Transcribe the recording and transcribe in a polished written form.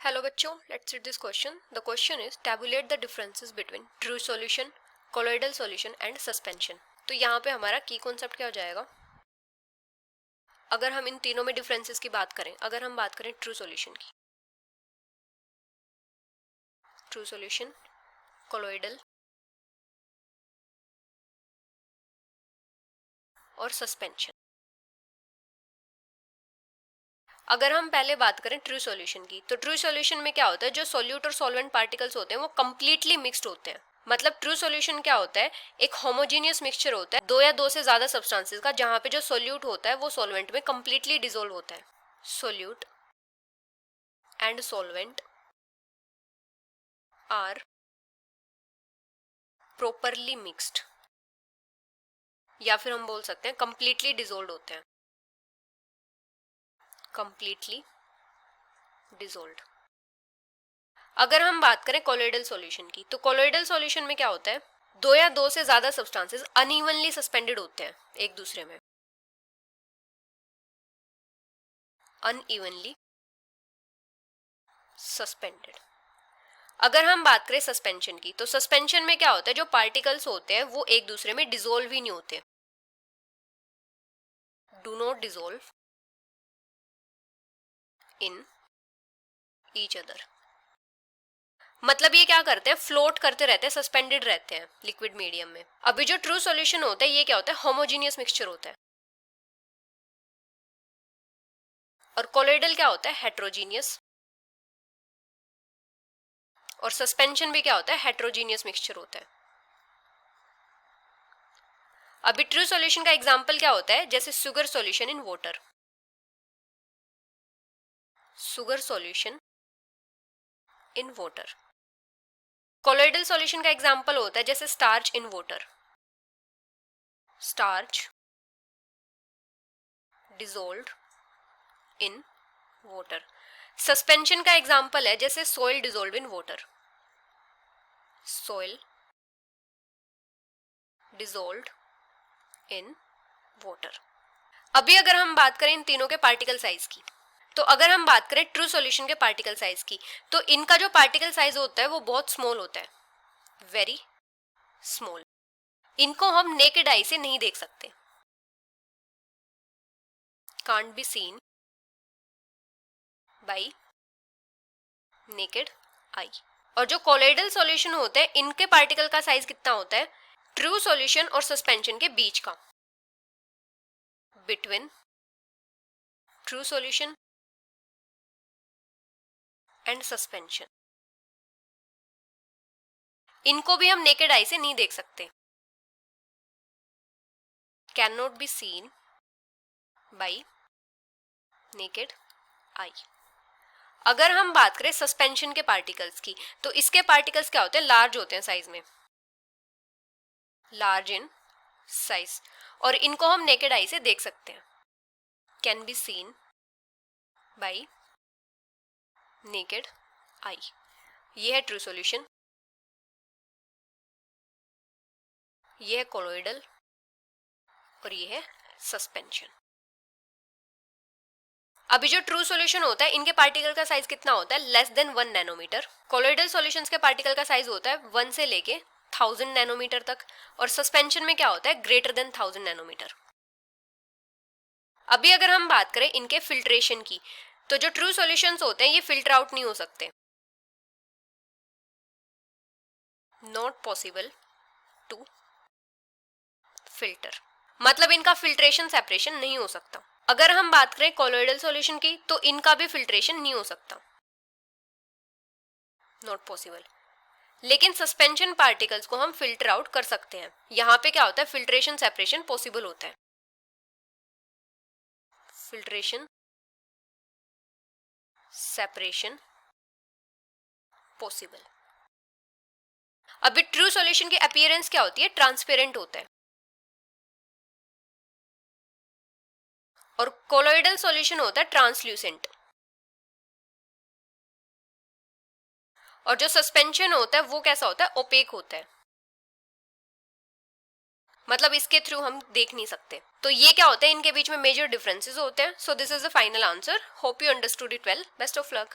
Hello बच्चों, let's read this question. The question is tabulate the differences between true solution, colloidal solution and suspension. तो यहाँ पे हमारा की कॉन्सेप्ट क्या हो जाएगा? अगर हम इन तीनों में डिफरेंसेस की बात करें, अगर हम बात करें ट्रू सॉल्यूशन की, ट्रू सॉल्यूशन, कोलोइडल और सस्पेंशन. अगर हम पहले बात करें ट्रू सॉल्यूशन की, तो ट्रू सॉल्यूशन में क्या होता है, जो सॉल्यूट और सॉल्वेंट पार्टिकल्स होते हैं वो कंप्लीटली मिक्स्ड होते हैं. मतलब ट्रू सॉल्यूशन क्या होता है, एक होमोजीनियस मिक्सचर होता है दो या दो से ज्यादा सब्सटेंसेस का, जहां पे जो सॉल्यूट होता है वो सॉल्वेंट में कंप्लीटली डिसॉल्व होता है. Solute and solvent are properly mixed, या फिर हम बोल सकते हैं कंप्लीटली डिसॉल्व होते हैं. Completely dissolve. अगर हम बात करें कोलोइडल सॉल्यूशन की, तो कोलोइडल सॉल्यूशन में क्या होता है, दो या दो से ज्यादा सब्सटेंसेस अनइवनली सस्पेंडेड होते हैं एक दूसरे में, अनइवनली सस्पेंडेड. अगर हम बात करें सस्पेंशन की, तो सस्पेंशन में क्या होता है, जो पार्टिकल्स होते हैं वो एक दूसरे में डिसॉल्व ही नहीं होते, do not dissolve in each other. मतलब ये क्या करते हैं, फ्लोट करते रहते हैं, सस्पेंडेड रहते हैं लिक्विड मीडियम में. अभी जो ट्रू सॉल्यूशन होता है ये क्या होता है, होमोजीनियस मिक्सचर होता है. और कोलोइडल क्या होता है, हेट्रोजीनियस. और सस्पेंशन भी क्या होता है, हेट्रोजीनियस मिक्सचर होता है. अभी ट्रू सॉल्यूशन का एग्जांपल क्या होता है, जैसे sugar solution in water. Sugar solution in water. Colloidal solution का एग्जांपल होता है जैसे starch in water. Starch dissolved in water. Suspension का एग्जांपल है जैसे soil dissolve in water. Soil dissolved in water. अभी अगर हम बात करें इन तीनों के पार्टिकल साइज की, तो अगर हम बात करें ट्रू सॉल्यूशन के पार्टिकल साइज की, तो इनका जो पार्टिकल साइज होता है वो बहुत स्मॉल होता है, वेरी स्मॉल. इनको हम नेकेड आई से नहीं देख सकते, can't be seen by naked eye. और जो कोलोइडल सॉल्यूशन होते हैं इनके पार्टिकल का साइज कितना होता है, ट्रू सॉल्यूशन और सस्पेंशन के बीच का, between true solution and suspension. इनको भी हम नेकेड आई से नहीं देख सकते, can not be seen by naked eye. अगर हम बात करें सस्पेंशन के पार्टिकल्स की, तो इसके पार्टिकल्स क्या होते हैं, लार्ज होते हैं साइज में, लार्ज इन साइज. और इनको हम नेकेड आई से देख सकते हैं, can be seen by naked eye. ये है ट्रू सॉल्यूशन, ये है कोलोइडल और ये है सस्पेंशन. अभी जो ट्रू सॉल्यूशन होता है इनके पार्टिकल का साइज कितना होता है, less than 1 nanometre. Colloidal solutions के पार्टिकल का साइज होता है 1 से लेके 1000 नैनोमीटर तक. और सस्पेंशन में क्या होता है, ग्रेटर देन 1000 नैनोमीटर. अभी अगर हम बात करें इनके फिल्ट्रेशन की, तो जो ट्रू सॉल्यूशंस होते हैं ये फिल्टर आउट नहीं हो सकते, नॉट पॉसिबल टू फिल्टर. मतलब इनका फिल्ट्रेशन सेपरेशन नहीं हो सकता. अगर हम बात करें कोलोइडल सॉल्यूशन की, तो इनका भी फिल्ट्रेशन नहीं हो सकता, नॉट पॉसिबल. लेकिन सस्पेंशन पार्टिकल्स को हम फिल्टर आउट कर सकते हैं. यहां पे क्या होता है, फिल्ट्रेशन सेपरेशन पॉसिबल होता है, फिल्ट्रेशन सेपरेशन पॉसिबल. अभी ट्रू सॉल्यूशन की अपीयरेंस क्या होती है, ट्रांसपेरेंट होता है. और कोलोइडल सॉल्यूशन होता है ट्रांसल्यूसेंट. और जो सस्पेंशन होता है वो कैसा होता है, ओपेक होता है. मतलब इसके थ्रू हम देख नहीं सकते. तो ये क्या होता है, इनके बीच में मेजर डिफरेंसेस होते हैं. So this is the final answer. Hope you understood it well. Best of luck.